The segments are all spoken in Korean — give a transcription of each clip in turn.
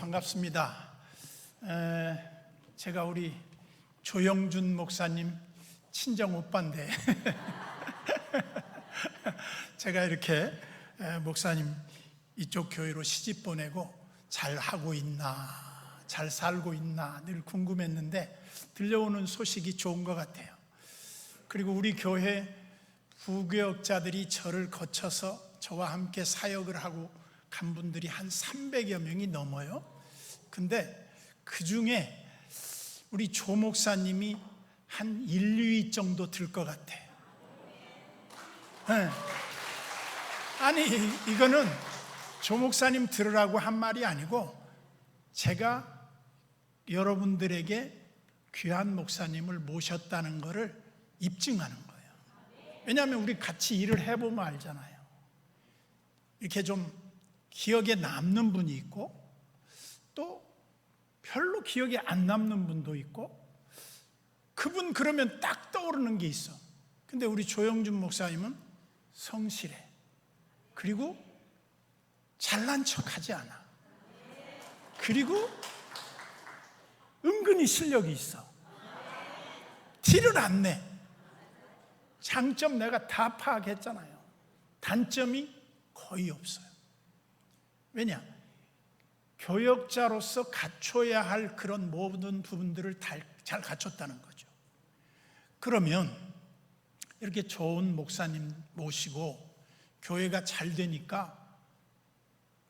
반갑습니다. 제가 우리 조영준 목사님 친정 오빠인데 제가 이렇게 목사님 이쪽 교회로 시집 보내고 잘 하고 있나, 잘 살고 있나 늘 궁금했는데 들려오는 소식이 좋은 것 같아요. 그리고 우리 교회 부교역자들이 저를 거쳐서 저와 함께 사역을 하고 간 분들이 한 300여 명이 넘어요. 근데 그 중에 우리 조 목사님이 한 1, 2위 정도 들 것 같아요. 네. 아니, 이거는 조 목사님 들으라고 한 말이 아니고 제가 여러분들에게 귀한 목사님을 모셨다는 것을 입증하는 거예요. 왜냐하면 우리 같이 일을 해보면 알잖아요. 이렇게 좀 기억에 남는 분이 있고 또 별로 기억에 안 남는 분도 있고 그분 그러면 딱 떠오르는 게 있어. 근데 우리 조영준 목사님은 성실해. 그리고 잘난 척하지 않아. 그리고 은근히 실력이 있어. 티를 안 내. 장점 내가 다 파악했잖아요. 단점이 거의 없어요. 왜냐? 교역자로서 갖춰야 할 그런 모든 부분들을 잘 갖췄다는 거죠. 그러면 이렇게 좋은 목사님 모시고 교회가 잘 되니까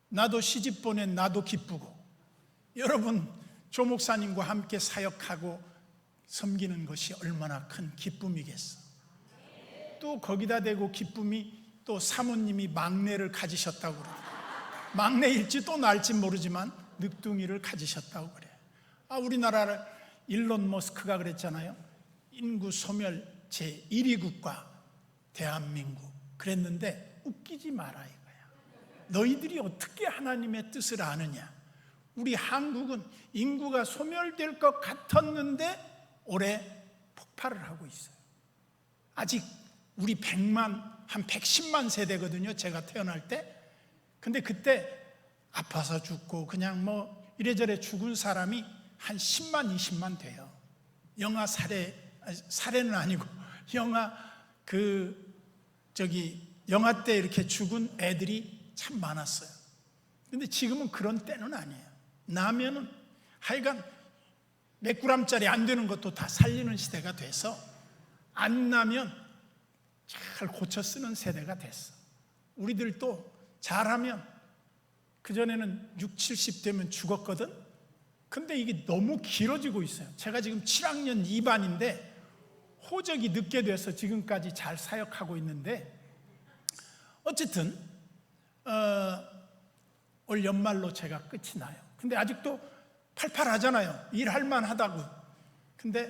나도 시집 보낸 나도 기쁘고, 여러분 조 목사님과 함께 사역하고 섬기는 것이 얼마나 큰 기쁨이겠어. 또 거기다 대고 기쁨이 또 사모님이 막내를 가지셨다고 그래요. 막내일지 또 날지 모르지만 늑둥이를 가지셨다고 그래요. 우리나라를 일론 머스크가 그랬잖아요. 인구 소멸 제1위 국가 대한민국 그랬는데 웃기지 마라 이거야. 너희들이 어떻게 하나님의 뜻을 아느냐. 우리 한국은 인구가 소멸될 것 같았는데 올해 폭발을 하고 있어요. 아직 우리 100만 한 110만 세대거든요. 제가 태어날 때. 근데 그때 아파서 죽고 그냥 뭐 이래저래 죽은 사람이 한 10만 20만 돼요. 영아 살해는 아니고 영아 영아 때 이렇게 죽은 애들이 참 많았어요. 근데 지금은 그런 때는 아니에요. 나면은 하여간 몇 그램짜리 안 되는 것도 다 살리는 시대가 돼서 안 나면 잘 고쳐 쓰는 세대가 됐어. 우리들도 잘하면 그전에는 60, 70 되면 죽었거든. 근데 이게 너무 길어지고 있어요. 제가 지금 7학년 2반인데 호적이 늦게 돼서 지금까지 잘 사역하고 있는데 어쨌든 올 연말로 제가 끝이 나요. 근데 아직도 팔팔하잖아요. 일할 만하다고. 근데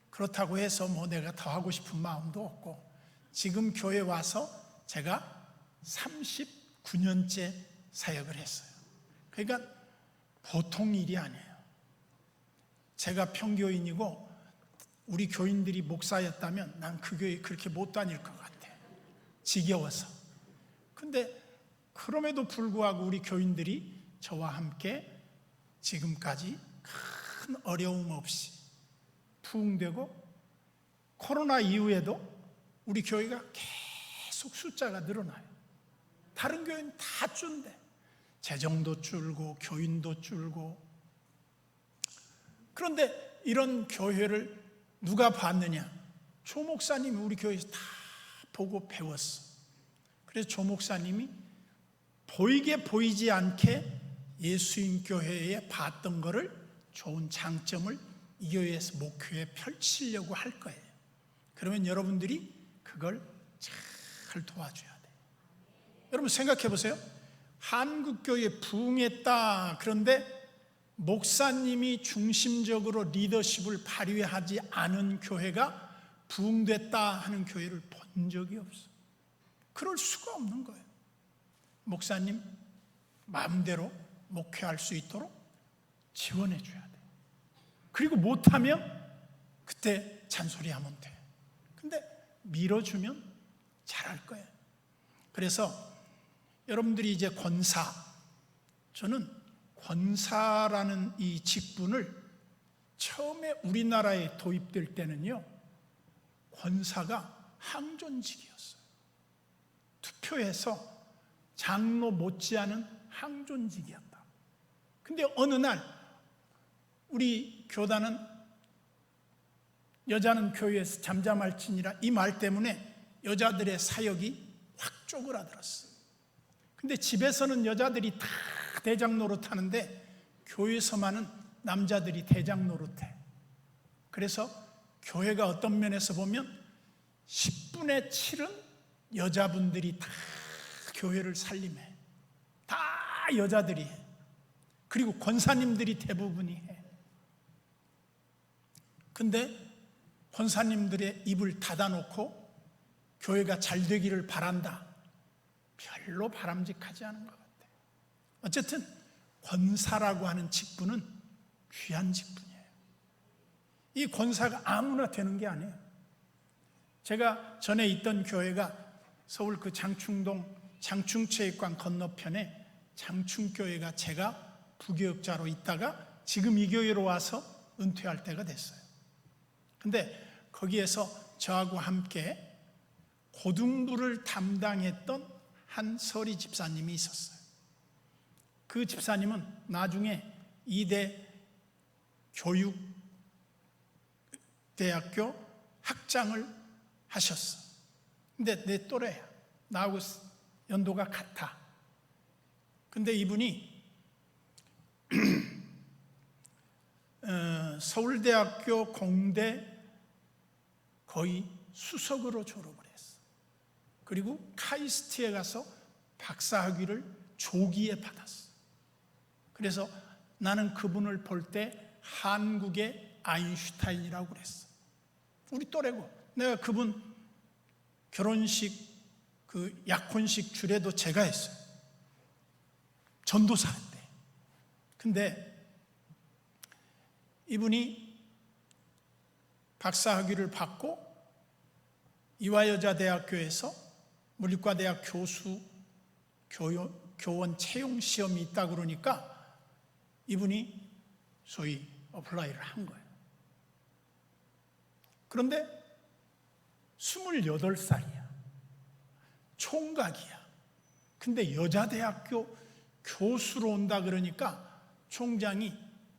그렇다고 해서 뭐 내가 더 하고 싶은 마음도 없고 지금 교회 와서 제가 39년째 사역을 했어요. 그러니까 보통 일이 아니에요. 제가 평교인이고 우리 교인들이 목사였다면 난 그 교회 그렇게 못 다닐 것 같아. 지겨워서. 근데 그럼에도 불구하고 우리 교인들이 저와 함께 지금까지 큰 어려움 없이 부흥되고 코로나 이후에도 우리 교회가 계속 숫자가 늘어나요. 다른 교회는 다 준대. 재정도 줄고 교인도 줄고. 그런데 이런 교회를 누가 봤느냐? 조 목사님이 우리 교회에서 다 보고 배웠어. 그래서 조 목사님이 보이게 보이지 않게 예수인 교회에 봤던 거를 좋은 장점을 이 교회에서 목회에 펼치려고 할 거예요. 그러면 여러분들이 그걸 잘 도와줘야 돼요. 여러분 생각해 보세요. 한국교회 부흥했다. 그런데 목사님이 중심적으로 리더십을 발휘하지 않은 교회가 부흥됐다 하는 교회를 본 적이 없어. 그럴 수가 없는 거예요. 목사님 마음대로 목회할 수 있도록 지원해 줘야 돼. 그리고 못하면 그때 잔소리하면 돼. 근데 밀어주면 잘할 거예요. 그래서 여러분들이 이제 권사, 저는 권사라는 이 직분을 처음에 우리나라에 도입될 때는요, 권사가 항존직이었어요. 투표해서 장로 못지않은 항존직이었다. 근데 어느 날 우리 교단은 여자는 교회에서 잠잠할지니라 이 말 때문에 여자들의 사역이 확 쪼그라들었어요. 근데 집에서는 여자들이 다 대장 노릇하는데 교회에서만은 남자들이 대장 노릇해. 그래서 교회가 어떤 면에서 보면 10분의 7은 여자분들이 다 교회를 살림해. 다 여자들이 해. 그리고 권사님들이 대부분이 해. 근데 권사님들의 입을 닫아놓고 교회가 잘 되기를 바란다. 별로 바람직하지 않은 것 같아요. 어쨌든 권사라고 하는 직분은 귀한 직분이에요. 이 권사가 아무나 되는 게 아니에요. 제가 전에 있던 교회가 서울 그 장충동 장충체육관 건너편에 장충교회가 제가 부교역자로 있다가 지금 이 교회로 와서 은퇴할 때가 됐어요. 근데 거기에서 저하고 함께 고등부를 담당했던 한 서리 집사님이 있었어요. 그 집사님은 나중에 이대 교육대학교 학장을 하셨어. 근데 내 또래야. 나하고 연도가 같아. 근데 이분이 서울대학교 공대 거의 수석으로 졸업을 했어. 그리고 카이스트에 가서 박사학위를 조기에 받았어. 그래서 나는 그분을 볼 때 한국의 아인슈타인이라고 그랬어. 우리 또래고. 내가 그분 결혼식 그 약혼식 주례도 제가 했어요. 전도사 때. 근데 이분이 박사학위를 받고 이화여자대학교에서 물리과대학 교원 채용 시험이 있다 그러니까 이분이 소위 어플라이를 한 거예요. 그런데 28살이야. 총각이야. 근데 여자대학교 교수로 온다 그러니까 총장이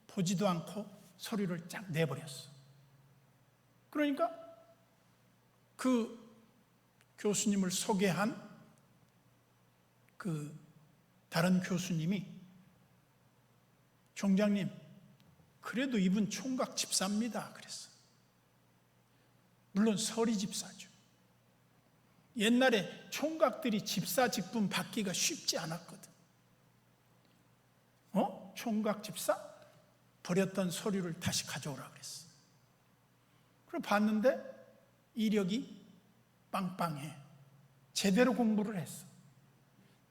보지도 않고 서류를 쫙 내버렸어. 그러니까 그 교수님을 소개한 그 다른 교수님이 총장님, 그래도 이분 총각 집사입니다. 그랬어. 물론 서리 집사죠. 옛날에 총각들이 집사 직분 받기가 쉽지 않았거든. 총각 집사? 버렸던 서류를 다시 가져오라 그랬어. 그럼 봤는데 이력이 빵빵해. 제대로 공부를 했어.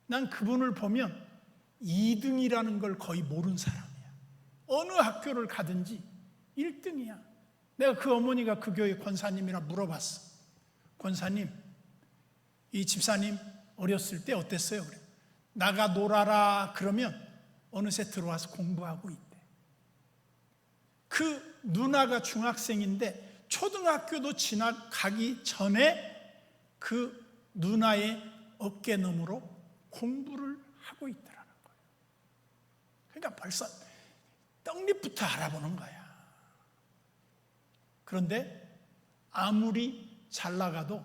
난 그분을 보면 2등이라는 걸 거의 모르는 사람이야. 어느 학교를 가든지 1등이야. 내가 그 어머니가 그 교회 권사님이라 물어봤어. 권사님, 이 집사님 어렸을 때 어땠어요? 그래. 나가 놀아라 그러면 어느새 들어와서 공부하고 있대. 그 누나가 중학생인데 초등학교도 지나가기 전에 그 누나의 어깨너머로 공부를 하고 있더라는 거예요. 그러니까 벌써 떡잎부터 알아보는 거야. 그런데 아무리 잘 나가도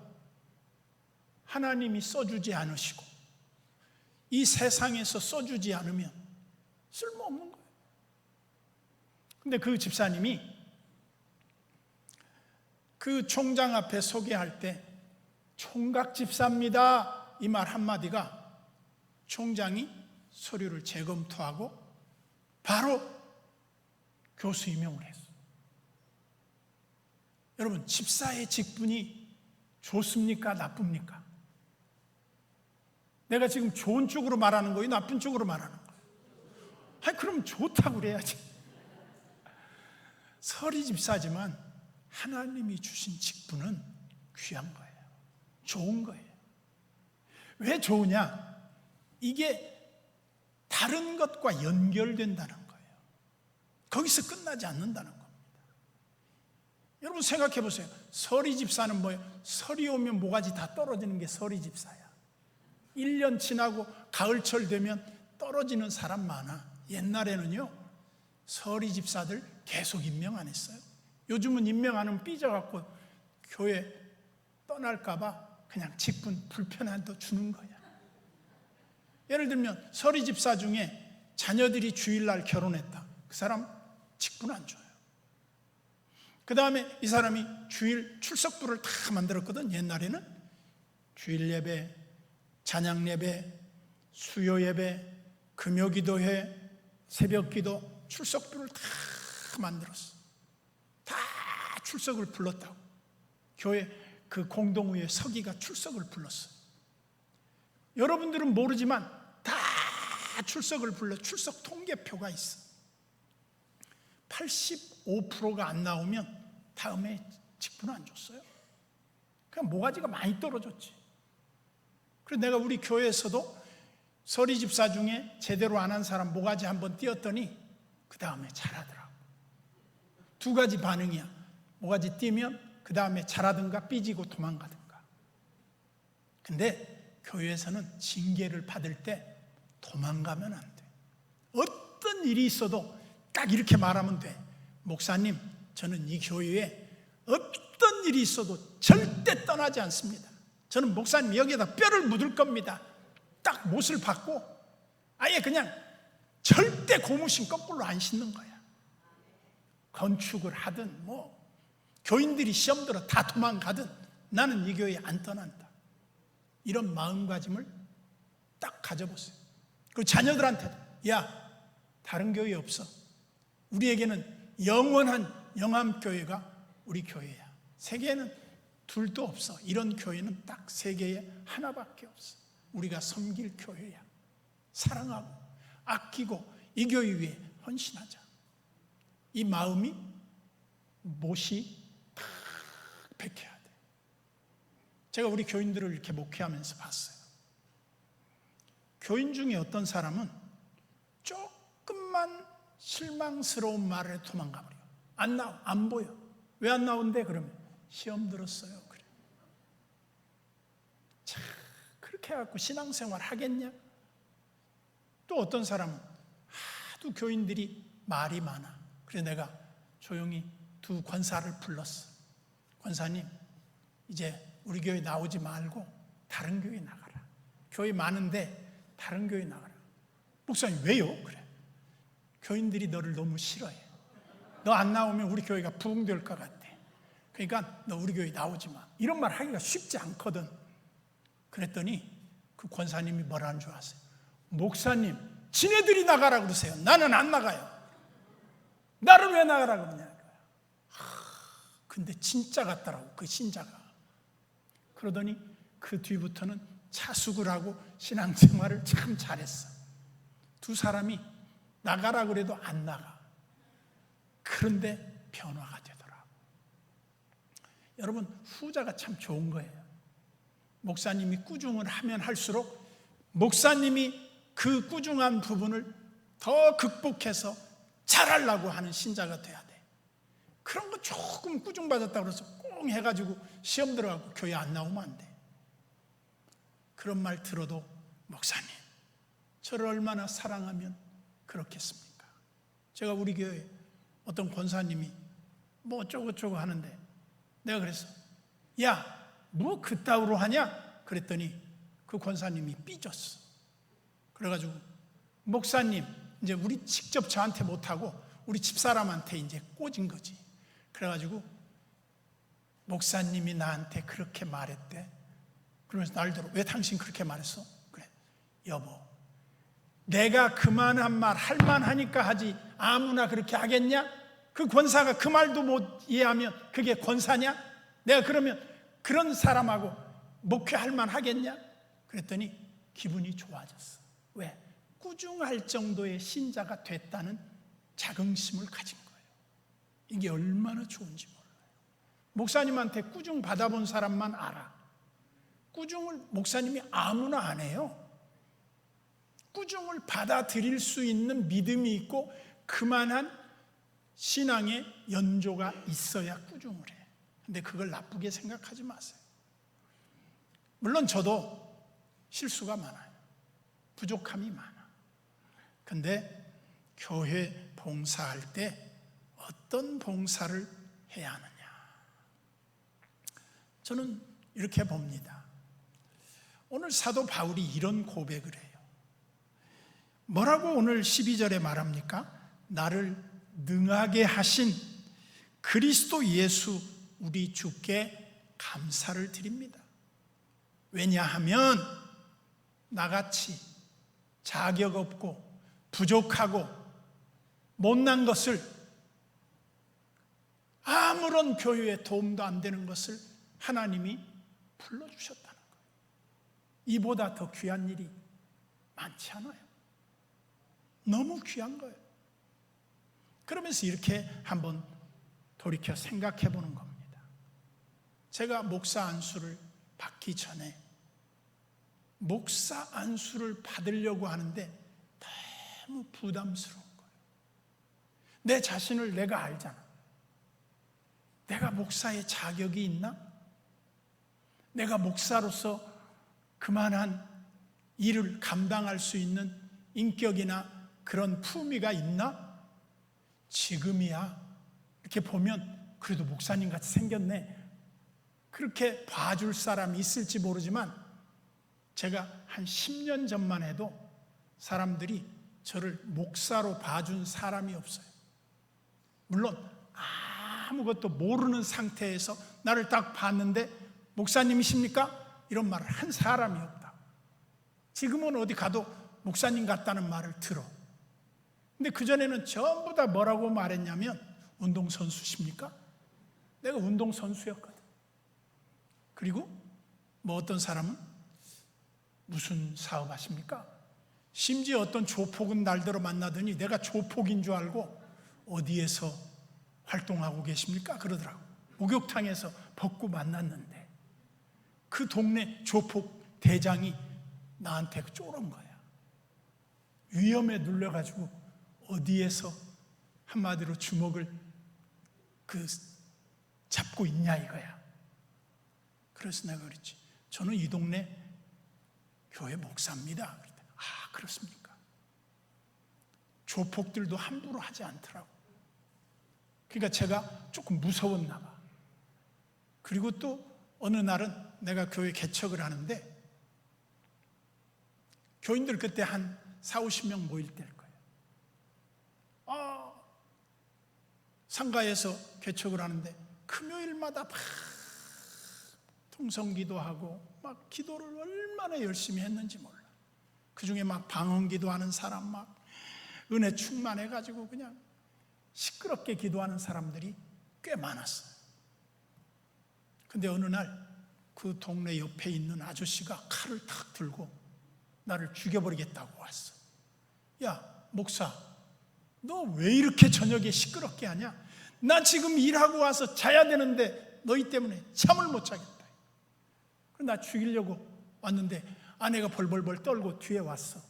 하나님이 써주지 않으시고 이 세상에서 써주지 않으면 쓸모없는 거예요. 근데 그 집사님이 그 총장 앞에 소개할 때 총각 집사입니다 이 말 한마디가 총장이 서류를 재검토하고 바로 교수 임용을 했어. 여러분, 집사의 직분이 좋습니까? 나쁩니까? 내가 지금 좋은 쪽으로 말하는 거예요? 나쁜 쪽으로 말하는 거예요? 아니, 그럼 좋다고 그래야지. 서리 집사지만 하나님이 주신 직분은 귀한 거예요. 좋은 거예요. 왜 좋으냐? 이게 다른 것과 연결된다는 거예요. 거기서 끝나지 않는다는 겁니다. 여러분 생각해 보세요. 서리 집사는 뭐예요? 설이 오면 모가지 다 떨어지는 게 서리 집사야. 1년 지나고 가을철 되면 떨어지는 사람 많아. 옛날에는요, 서리 집사들 계속 임명 안 했어요. 요즘은 임명하면 삐져갖고 교회 떠날까봐 그냥 직분 불편한도 주는 거야. 예를 들면 서리 집사 중에 자녀들이 주일날 결혼했다. 그 사람 직분 안 줘요. 그 다음에 이 사람이 주일 출석부를 다 만들었거든. 옛날에는 주일 예배, 찬양 예배, 수요 예배, 금요기도회, 새벽기도 출석부를 다 만들었어. 다 출석을 불렀다고. 교회 그 공동회의 서기가 출석을 불렀어. 여러분들은 모르지만 다 출석을 불러. 출석 통계표가 있어. 85%가 안 나오면 다음에 직분 안 줬어요. 그냥 모가지가 많이 떨어졌지. 그래서 내가 우리 교회에서도 서리 집사 중에 제대로 안 한 사람 모가지 한번 띄었더니 그 다음에 잘하더라고. 두 가지 반응이야. 모가지 띄면 그 다음에 잘하든가 삐지고 도망가든가. 근데 교회에서는 징계를 받을 때 도망가면 안 돼. 어떤 일이 있어도 딱 이렇게 말하면 돼. 목사님, 저는 이 교회에 어떤 일이 있어도 절대 떠나지 않습니다. 저는 목사님 여기에다 뼈를 묻을 겁니다. 딱 못을 받고 아예 그냥 절대 고무신 거꾸로 안 신는 거야. 건축을 하든 뭐 교인들이 시험 들어 다 도망가든 나는 이 교회에 안 떠난다. 이런 마음가짐을 딱 가져보세요. 그리고 자녀들한테도 야, 다른 교회 없어. 우리에게는 영원한 영암교회가 우리 교회야. 세계에는 둘도 없어. 이런 교회는 딱 세계에 하나밖에 없어. 우리가 섬길 교회야. 사랑하고 아끼고 이 교회 위해 헌신하자. 이 마음이 못이 탁 백해야 돼. 제가 우리 교인들을 이렇게 목회하면서 봤어요. 교인 중에 어떤 사람은 조금만 실망스러운 말을 해도 도망가 버려. 안 나와, 안 보여. 왜 안 나온대? 그러면 시험 들었어요. 그래. 참, 그렇게 해갖고 신앙생활 하겠냐? 또 어떤 사람은 하도 교인들이 말이 많아. 그래서 내가 조용히 두 권사를 불렀어. 권사님, 이제 우리 교회 나오지 말고 다른 교회 나가라. 교회 많은데 다른 교회 나가라. 목사님, 왜요? 그래. 교인들이 너를 너무 싫어해. 너 안 나오면 우리 교회가 부흥될 것 같아. 그러니까 너 우리 교회 나오지 마. 이런 말 하기가 쉽지 않거든. 그랬더니 그 권사님이 뭐라는 줄 아세요? 목사님, 지네들이 나가라 그러세요. 나는 안 나가요. 나를 왜 나가라 그러냐. 근데 진짜 같더라고, 그 신자가. 그러더니 그 뒤부터는 자숙을 하고 신앙생활을 참 잘했어. 두 사람이 나가라 그래도 안 나가. 그런데 변화가 되더라고. 여러분, 후자가 참 좋은 거예요. 목사님이 꾸중을 하면 할수록 목사님이 그 꾸중한 부분을 더 극복해서 잘하려고 하는 신자가 돼야 돼. 그런 거 조금 꾸중받았다고 해서 꽁 해가지고 시험 들어가고 교회 안 나오면 안 돼. 그런 말 들어도 목사님, 저를 얼마나 사랑하면 그렇겠습니까? 제가 우리 교회 어떤 권사님이 뭐 어쩌고저쩌고 하는데 내가 그랬어. 야, 뭐 그따위로 하냐? 그랬더니 그 권사님이 삐졌어. 그래가지고 목사님, 이제 우리 직접 저한테 못하고 우리 집사람한테 이제 꽂은 거지. 그래가지고 목사님이 나한테 그렇게 말했대. 그러면서 날더러 왜 당신 그렇게 말했어? 그래, 여보, 내가 그만한 말 할만하니까 하지 아무나 그렇게 하겠냐? 그 권사가 그 말도 못 이해하면 그게 권사냐? 내가 그러면 그런 사람하고 목회할 만하겠냐? 그랬더니 기분이 좋아졌어. 왜? 꾸중할 정도의 신자가 됐다는 자긍심을 가진 거예요. 이게 얼마나 좋은지 몰라요. 목사님한테 꾸중 받아본 사람만 알아. 꾸중을 목사님이 아무나 안 해요. 꾸중을 받아들일 수 있는 믿음이 있고 그만한 신앙의 연조가 있어야 꾸중을 해. 근데 그걸 나쁘게 생각하지 마세요. 물론 저도 실수가 많아요. 부족함이 많아. 근데 교회 봉사할 때 어떤 봉사를 해야 하느냐? 저는 이렇게 봅니다. 오늘 사도 바울이 이런 고백을 해요. 뭐라고 오늘 12절에 말합니까? 나를 능하게 하신 그리스도 예수 우리 주께 감사를 드립니다. 왜냐하면 나같이 자격 없고 부족하고 못난 것을, 아무런 교회에 도움도 안 되는 것을 하나님이 불러주셨다는 거예요. 이보다 더 귀한 일이 많지 않아요. 너무 귀한 거예요. 그러면서 이렇게 한번 돌이켜 생각해 보는 겁니다. 제가 목사 안수를 받기 전에 목사 안수를 받으려고 하는데 너무 부담스러운 거예요. 내 자신을 내가 알잖아. 내가 목사의 자격이 있나? 내가 목사로서 그만한 일을 감당할 수 있는 인격이나 그런 품위가 있나? 지금이야 이렇게 보면 그래도 목사님 같이 생겼네, 그렇게 봐줄 사람이 있을지 모르지만 제가 한 10년 전만 해도 사람들이 저를 목사로 봐준 사람이 없어요. 물론 아무것도 모르는 상태에서 나를 딱 봤는데 목사님이십니까? 이런 말을 한 사람이 없다. 지금은 어디 가도 목사님 같다는 말을 들어. 근데 그전에는 전부 다 뭐라고 말했냐면 운동선수십니까? 내가 운동선수였거든. 그리고 뭐 어떤 사람은 무슨 사업 하십니까? 심지어 어떤 조폭은 날더러 만나더니 내가 조폭인 줄 알고 어디에서 활동하고 계십니까? 그러더라고. 목욕탕에서 벗고 만났는데 그 동네 조폭 대장이 나한테 쪼른 거야. 위험에 눌려가지고 어디에서 한마디로 주먹을 잡고 있냐 이거야. 그래서 내가 그랬지. 저는 이 동네 교회 목사입니다. 그랬더니, 아, 그렇습니까? 조폭들도 함부로 하지 않더라고. 그러니까 제가 조금 무서웠나 봐. 그리고 또 어느 날은 내가 교회 개척을 하는데 교인들 그때 한 40-50명 모일 때일 거예요. 상가에서 개척을 하는데 금요일마다 막 통성기도하고 막 기도를 얼마나 열심히 했는지 몰라. 그중에 막 방언기도 하는 사람, 막 은혜 충만해가지고 그냥 시끄럽게 기도하는 사람들이 꽤 많았어요. 근데 어느 날 그 동네 옆에 있는 아저씨가 칼을 탁 들고 나를 죽여버리겠다고 왔어. 야, 목사, 너 왜 이렇게 저녁에 시끄럽게 하냐? 나 지금 일하고 와서 자야 되는데 너희 때문에 잠을 못 자겠다. 나 죽이려고 왔는데 아내가 벌벌벌 떨고 뒤에 왔어.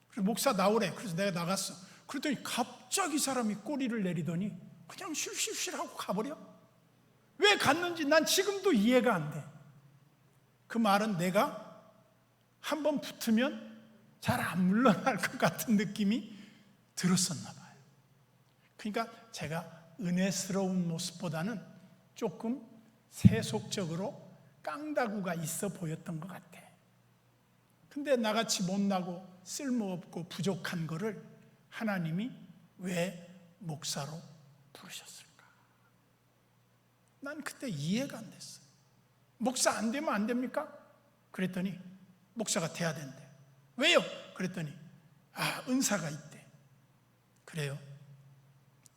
그래서 목사 나오래. 그래서 내가 나갔어. 그랬더니 갑자기 사람이 꼬리를 내리더니 그냥 쉴쉴쉴 하고 가버려. 왜 갔는지 난 지금도 이해가 안 돼. 그 말은 내가 한번 붙으면 잘 안 물러날 것 같은 느낌이 들었었나 봐요. 그러니까 제가 은혜스러운 모습보다는 조금 세속적으로 깡다구가 있어 보였던 것 같아. 근데 나같이 못나고 쓸모없고 부족한 거를 하나님이 왜 목사로 부르셨을까? 난 그때 이해가 안 됐어. 목사 안 되면 안 됩니까? 그랬더니 목사가 돼야 된대. 왜요? 그랬더니 은사가 있대. 그래요?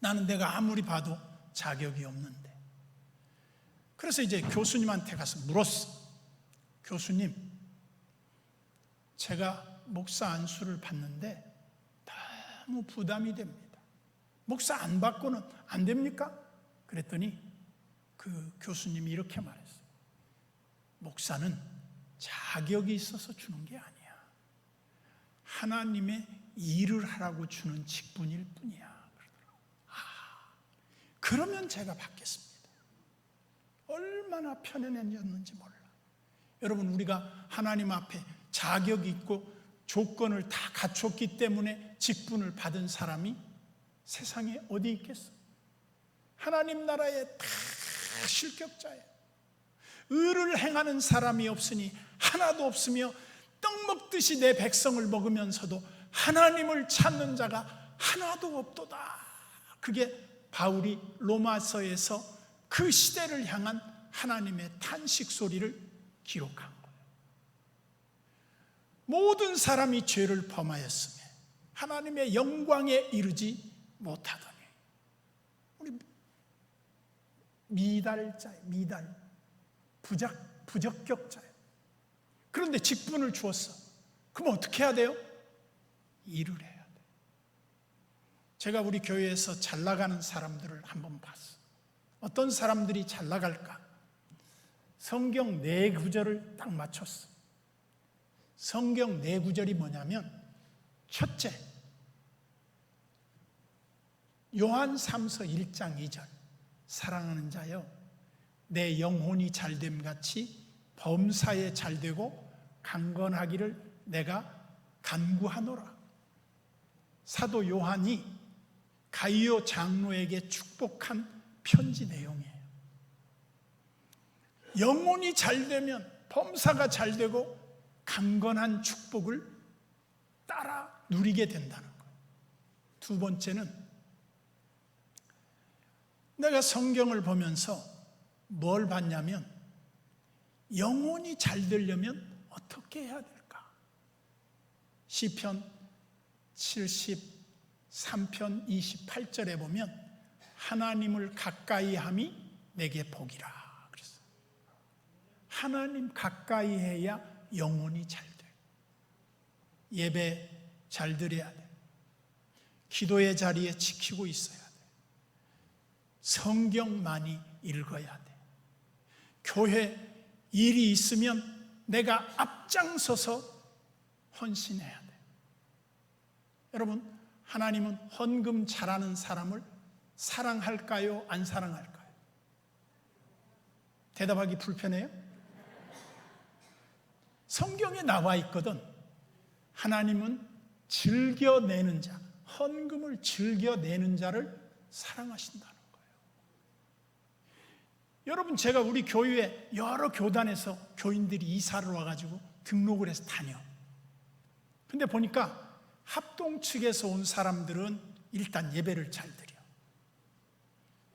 나는 내가 아무리 봐도 자격이 없는데. 그래서 이제 교수님한테 가서 물었어. 교수님, 제가 목사 안수를 받는데 너무 부담이 됩니다. 목사 안 받고는 안 됩니까? 그랬더니 그 교수님이 이렇게 말했어요. 목사는 자격이 있어서 주는 게 아니야. 하나님의 일을 하라고 주는 직분일 뿐이야. 그러면 제가 받겠습니다. 얼마나 편안해졌는지 몰라. 여러분, 우리가 하나님 앞에 자격이 있고 조건을 다 갖췄기 때문에 직분을 받은 사람이 세상에 어디 있겠어? 하나님 나라에 다 실격자예요. 의를 행하는 사람이 없으니 하나도 없으며 떡 먹듯이 내 백성을 먹으면서도 하나님을 찾는 자가 하나도 없도다. 그게 바울이 로마서에서 그 시대를 향한 하나님의 탄식 소리를 기록한 거예요. 모든 사람이 죄를 범하였으며 하나님의 영광에 이르지 못하더니, 우리 미달자예요. 부적격자예요. 그런데 직분을 주었어. 그럼 어떻게 해야 돼요? 일을 해야 돼요. 제가 우리 교회에서 잘 나가는 사람들을 한번 봤어요. 어떤 사람들이 잘 나갈까? 성경 4구절을 딱 맞췄어. 성경 4구절이 뭐냐면, 첫째, 요한 3서 1장 2절, 사랑하는 자여, 내 영혼이 잘됨 같이 범사에 잘되고 강건하기를 내가 간구하노라. 사도 요한이 가이오 장로에게 축복한 편지 내용이에요. 영혼이 잘되면 범사가 잘되고 강건한 축복을 따라 누리게 된다는 거예요. 두 번째는, 내가 성경을 보면서 뭘 봤냐면, 영혼이 잘 되려면 어떻게 해야 될까? 시편 73편 28절에 보면 하나님을 가까이 함이 내게 복이라 그랬어요. 하나님 가까이 해야 영혼이 잘 돼. 예배 잘 드려야 돼. 기도의 자리에 지키고 있어야 돼. 성경 많이 읽어야 돼. 교회 일이 있으면 내가 앞장서서 헌신해야 돼. 여러분, 하나님은 헌금 잘하는 사람을 사랑할까요? 안 사랑할까요? 대답하기 불편해요? 성경에 나와 있거든. 하나님은 즐겨내는 자, 헌금을 즐겨내는 자를 사랑하신다는 거예요. 여러분, 제가 우리 교회에 여러 교단에서 교인들이 이사를 와가지고 등록을 해서 다녀. 근데 보니까 합동 측에서 온 사람들은 일단 예배를 잘 드려.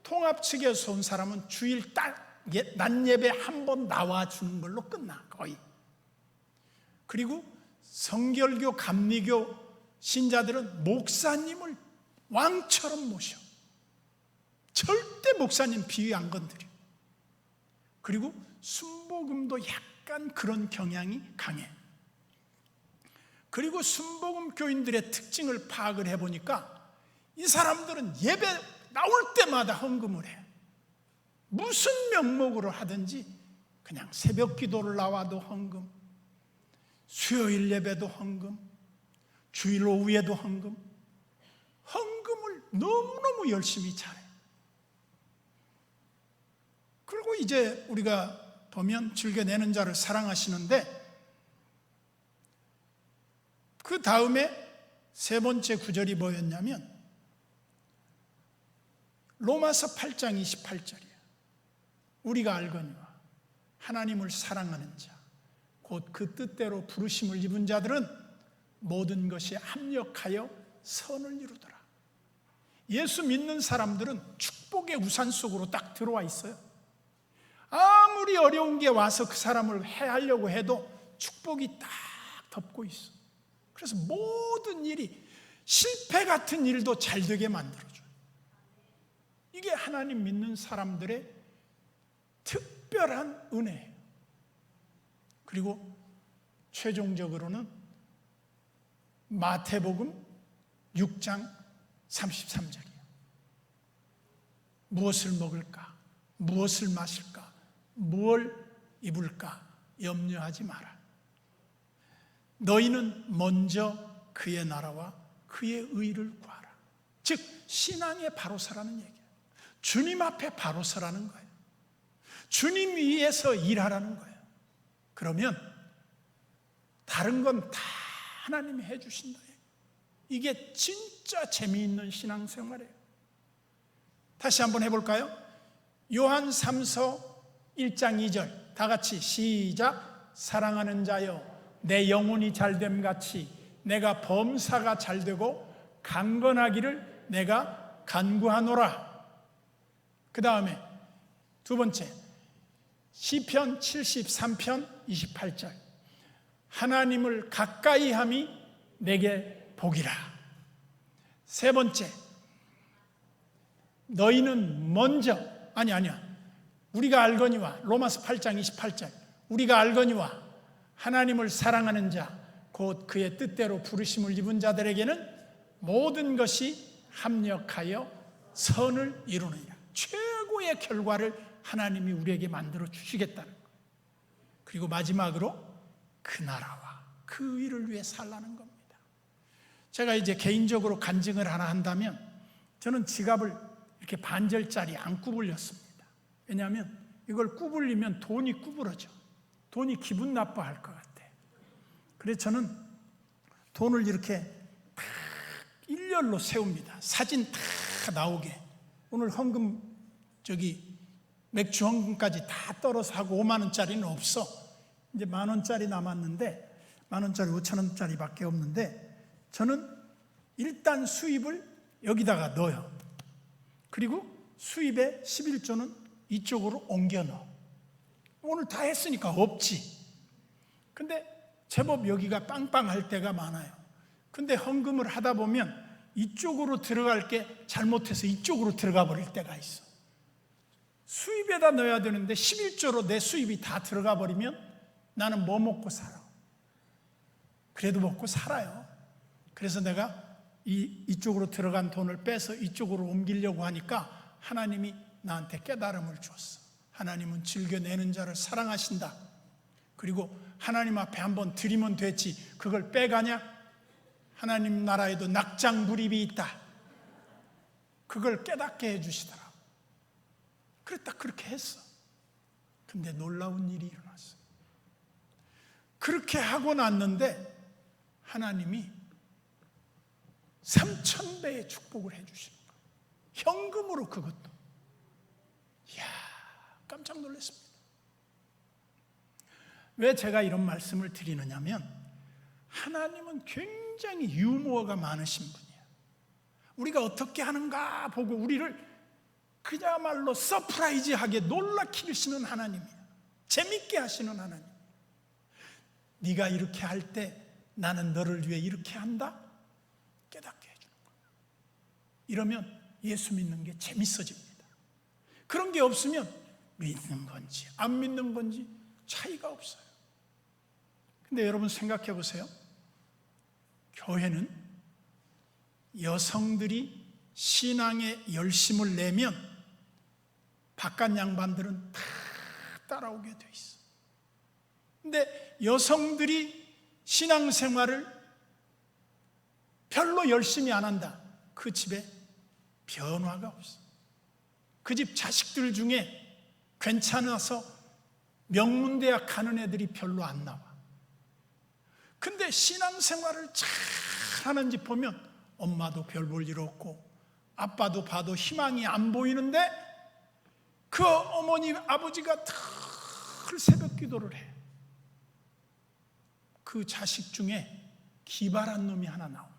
통합 측에서 온 사람은 주일 낮 예배 한 번 나와주는 걸로 끝나, 거의. 그리고 성결교, 감리교 신자들은 목사님을 왕처럼 모셔. 절대 목사님 비위 안 건드려. 그리고 순복음도 약간 그런 경향이 강해. 그리고 순복음 교인들의 특징을 파악을 해보니까 이 사람들은 예배 나올 때마다 헌금을 해. 무슨 명목으로 하든지, 그냥 새벽 기도를 나와도 헌금, 수요일 예배도 헌금, 주일 오후에도 헌금, 헌금을 너무너무 열심히 잘해. 그리고 이제 우리가 보면 즐겨내는 자를 사랑하시는데, 그 다음에 세 번째 구절이 뭐였냐면 로마서 8장 28절이에요. 우리가 알거니와 하나님을 사랑하는 자, 곧 그 뜻대로 부르심을 입은 자들은 모든 것이 합력하여 선을 이루더라. 예수 믿는 사람들은 축복의 우산 속으로 딱 들어와 있어요. 아무리 어려운 게 와서 그 사람을 해하려고 해도 축복이 딱 덮고 있어. 그래서 모든 일이, 실패 같은 일도 잘 되게 만들어줘요. 이게 하나님 믿는 사람들의 특별한 은혜예요. 그리고 최종적으로는 마태복음 6장 33절이에요. 무엇을 먹을까? 무엇을 마실까? 무엇을 입을까? 염려하지 마라. 너희는 먼저 그의 나라와 그의 의를 구하라. 즉 신앙에 바로 서라는 얘기예요. 주님 앞에 바로 서라는 거예요. 주님 위에서 일하라는 거예요. 그러면 다른 건 다 하나님이 해주신다. 이게 진짜 재미있는 신앙생활이에요. 다시 한번 해볼까요? 요한 3서 1장 2절 다 같이 시작. 사랑하는 자여, 내 영혼이 잘됨 같이 내가 범사가 잘되고 강건하기를 내가 간구하노라. 그 다음에 두 번째 시편 73편 28절 하나님을 가까이 함이 내게 복이라. 세 번째 너희는 먼저 아니야 우리가 알거니와 로마서 8장 28절 우리가 알거니와 하나님을 사랑하는 자 곧 그의 뜻대로 부르심을 입은 자들에게는 모든 것이 합력하여 선을 이루느니라. 최고의 결과를 하나님이 우리에게 만들어 주시겠다는 거예요. 그리고 마지막으로 그 나라와 그 의를 위해 살라는 겁니다. 제가 이제 개인적으로 간증을 하나 한다면 저는 지갑을 이렇게 반절짜리 안 구불렸습니다. 왜냐하면 이걸 구불리면 돈이 구부러져. 돈이 기분 나빠할 것 같아. 그래서 저는 돈을 이렇게 딱 일렬로 세웁니다. 사진 다 나오게. 오늘 헌금 맥주 헌금까지 다 떨어서 하고 5만 원짜리는 없어. 이제 만 원짜리 남았는데 만 원짜리 5천 원짜리밖에 없는데 저는 일단 수입을 여기다가 넣어요. 그리고 수입의 11조는 이쪽으로 옮겨 넣어. 오늘 다 했으니까 없지. 근데 제법 여기가 빵빵할 때가 많아요. 근데 헌금을 하다 보면 이쪽으로 들어갈 게 잘못해서 이쪽으로 들어가 버릴 때가 있어. 수입에다 넣어야 되는데 11조로 내 수입이 다 들어가 버리면 나는 뭐 먹고 살아? 그래도 먹고 살아요. 그래서 내가 이쪽으로 들어간 돈을 빼서 이쪽으로 옮기려고 하니까 하나님이 나한테 깨달음을 줬어. 하나님은 즐겨내는 자를 사랑하신다. 그리고 하나님 앞에 한번 드리면 됐지 그걸 빼가냐? 하나님 나라에도 낙장불입이 있다. 그걸 깨닫게 해주시더라고. 그래 딱 그렇게 했어. 근데 놀라운 일이 일어났어. 그렇게 하고 났는데 하나님이 3,000배의 축복을 해주시는 거예요. 현금으로 그것도. 이야, 깜짝 놀랐습니다. 왜 제가 이런 말씀을 드리느냐면 하나님은 굉장히 유머가 많으신 분이에요. 우리가 어떻게 하는가 보고 우리를 그야말로 서프라이즈하게 놀라키시는 하나님이에요. 재밌게 하시는 하나님. 네가 이렇게 할 때 나는 너를 위해 이렇게 한다? 깨닫게 해주는 거예요. 이러면 예수 믿는 게 재밌어집니다. 그런 게 없으면 믿는 건지 안 믿는 건지 차이가 없어요. 근데 여러분 생각해 보세요. 교회는 여성들이 신앙에 열심을 내면 바깥 양반들은 다 따라오게 돼 있어. 근데 여성들이 신앙생활을 별로 열심히 안 한다. 그 집에 변화가 없어. 그 집 자식들 중에 괜찮아서 명문대학 가는 애들이 별로 안 나와. 근데 신앙생활을 잘 하는 집 보면 엄마도 별 볼 일 없고 아빠도 봐도 희망이 안 보이는데 그 어머니 아버지가 늘 새벽 기도를 해. 그 자식 중에 기발한 놈이 하나 나옵니다.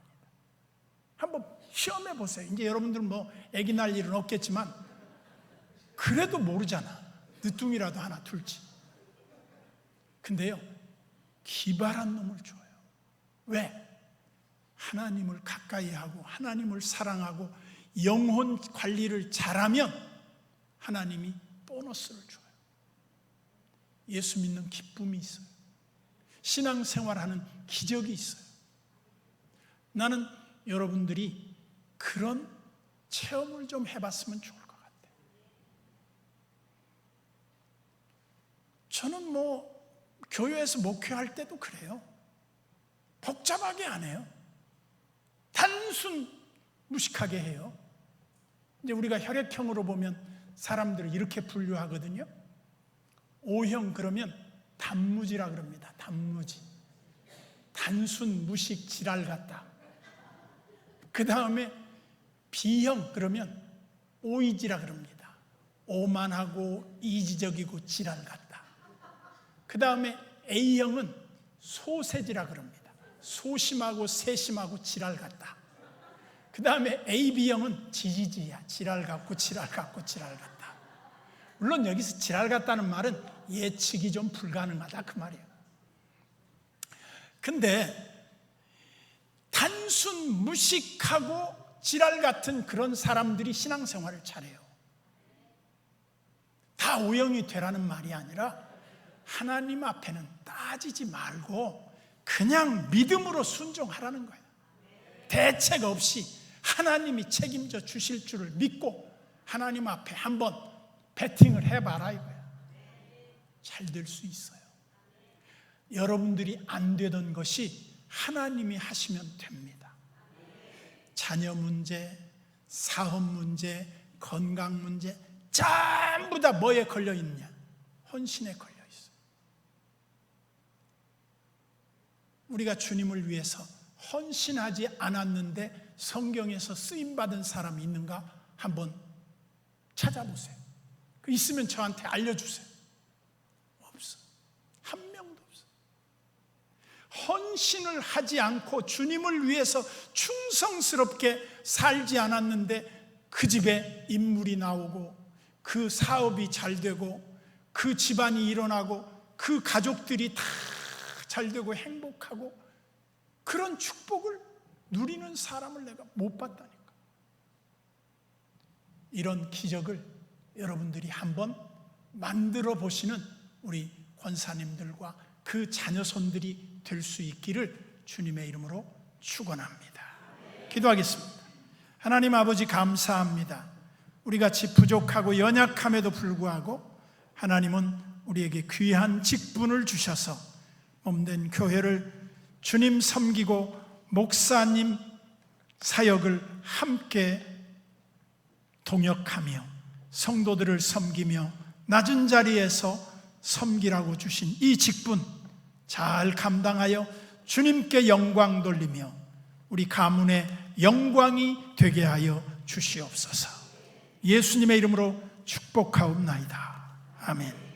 한번 시험해 보세요. 이제 여러분들 뭐 아기 낳을 일은 없겠지만 그래도 모르잖아. 늦둥이라도 하나 둘지. 근데요, 기발한 놈을 줘요. 왜? 하나님을 가까이 하고 하나님을 사랑하고 영혼 관리를 잘하면 하나님이 보너스를 줘요. 예수 믿는 기쁨이 있어요. 신앙생활하는 기적이 있어요. 나는 여러분들이 그런 체험을 좀 해봤으면 좋을 것 같아요. 저는 교회에서 목회할 때도 그래요. 복잡하게 안 해요. 단순 무식하게 해요. 이제 우리가 혈액형으로 보면 사람들을 이렇게 분류하거든요. O형 그러면 단무지라 그럽니다. 단무지. 단순 무식 지랄 같다. 그 다음에 B형 그러면 오이지라 그럽니다. 오만하고 이지적이고 지랄 같다. 그 다음에 A형은 소세지라 그럽니다. 소심하고 세심하고 지랄 같다. 그 다음에 AB형은 지지지야. 지랄 같고 지랄 같고 지랄 같다. 물론 여기서 지랄 같다는 말은 예측이 좀 불가능하다 그 말이에요. 근데 단순 무식하고 지랄 같은 그런 사람들이 신앙생활을 잘해요. 다 O형이 되라는 말이 아니라 하나님 앞에는 따지지 말고 그냥 믿음으로 순종하라는 거예요. 대책 없이 하나님이 책임져 주실 줄을 믿고 하나님 앞에 한번 배팅을 해봐라 이거야. 잘 될 수 있어요. 여러분들이 안 되던 것이 하나님이 하시면 됩니다. 자녀 문제, 사업 문제, 건강 문제 전부 다 뭐에 걸려 있냐? 헌신에 걸려 있어요. 우리가 주님을 위해서 헌신하지 않았는데 성경에서 쓰임받은 사람이 있는가? 한번 찾아보세요. 있으면 저한테 알려주세요. 없어. 한 명도 없어. 헌신을 하지 않고 주님을 위해서 충성스럽게 살지 않았는데 그 집에 인물이 나오고 그 사업이 잘 되고 그 집안이 일어나고 그 가족들이 다 잘 되고 행복하고 그런 축복을 누리는 사람을 내가 못 봤다니까. 이런 기적을 여러분들이 한번 만들어 보시는 우리 권사님들과 그 자녀손들이 될 수 있기를 주님의 이름으로 축원합니다. 기도하겠습니다. 하나님 아버지 감사합니다. 우리같이 부족하고 연약함에도 불구하고 하나님은 우리에게 귀한 직분을 주셔서 몸된 교회를 주님 섬기고 목사님 사역을 함께 동역하며 성도들을 섬기며 낮은 자리에서 섬기라고 주신 이 직분 잘 감당하여 주님께 영광 돌리며 우리 가문의 영광이 되게 하여 주시옵소서. 예수님의 이름으로 축복하옵나이다. 아멘.